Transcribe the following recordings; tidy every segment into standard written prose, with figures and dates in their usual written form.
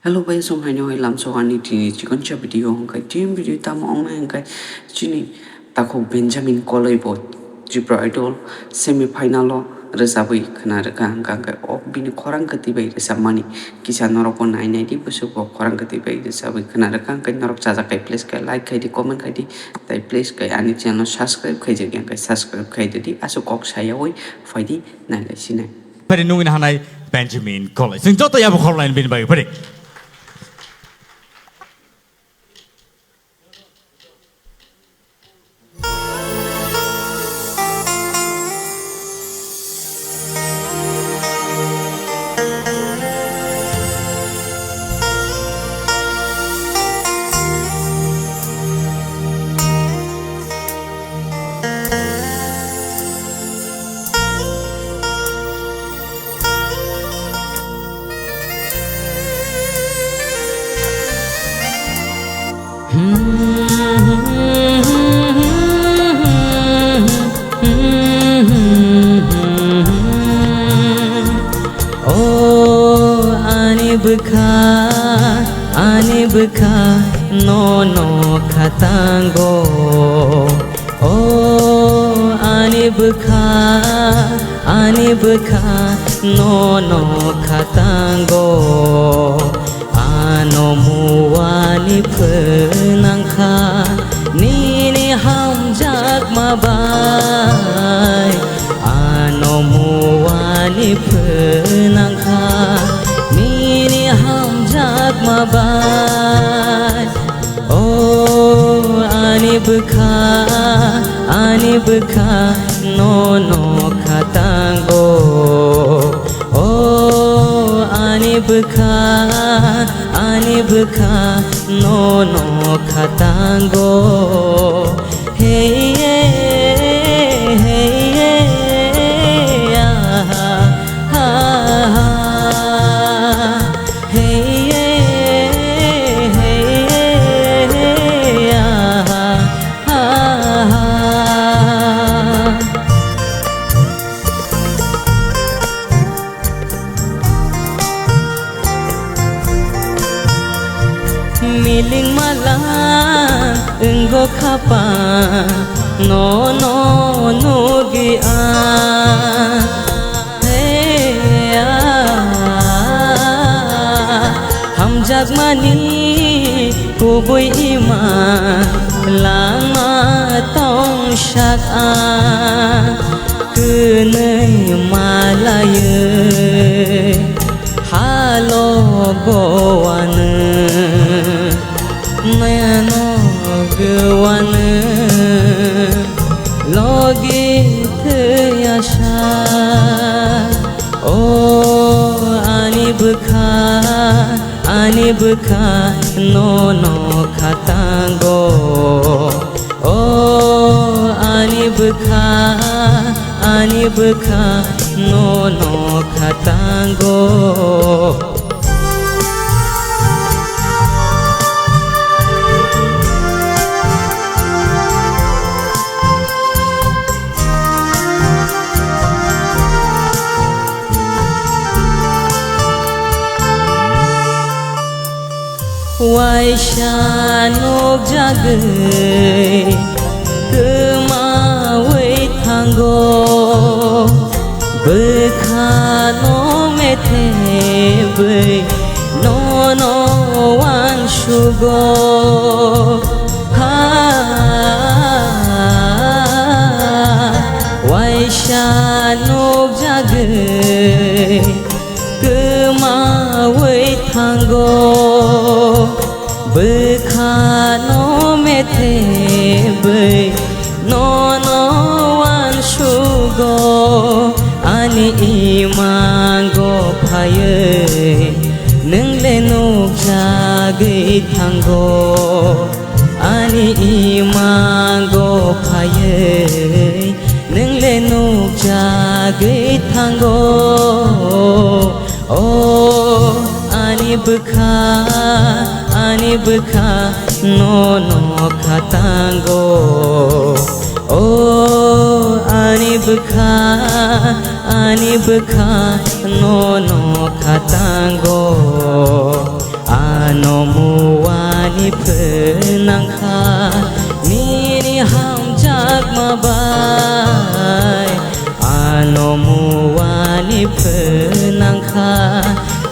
Hello bây giờ hai nhau làm sao anh thì chỉ cần chơi video cái team video tam online cái chỉ ni ta ko Benjamin Collabo chỉ pro idol semi final lo resabai khana rekang kang cái bini khorang kati bai resamani kisa norok ko 990 busu ko khorang kati bai resabai khana rekang cái norok chaja kai place kai like kai di comment kai di tai place kai ani channel subscribe kai je kai subscribe kai di aso kok saya oi faidi nai lai sinai Pwede nung inahanay Benjamin College. Sing joto yabo Caroline bin bayo pwede. Anibka no katango anibka no katango ano muwani penangka nini hamjak mabai ano muwani penangka nini hamjak mabai anibka no katango anibka no katango hey miling malang enggo kapa no gi ham jagmani kubui ima lama tong syak kenai malaye halo gowane Mayano gwana logi teyasha anibka no katango anibka no katango Waisyano jagai kemawai tanggo bekano metebe no wan sugo Waisyano jagai kemawai tanggo bekano metebe no wan sugo ani imango paye neng lenuk jagai tanggo ani imango paye neng lenuk jagai tanggo anibka no katango anibka no katango mabai ano muani penangkha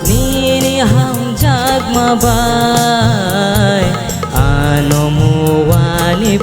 nini hamjak mabai ano muani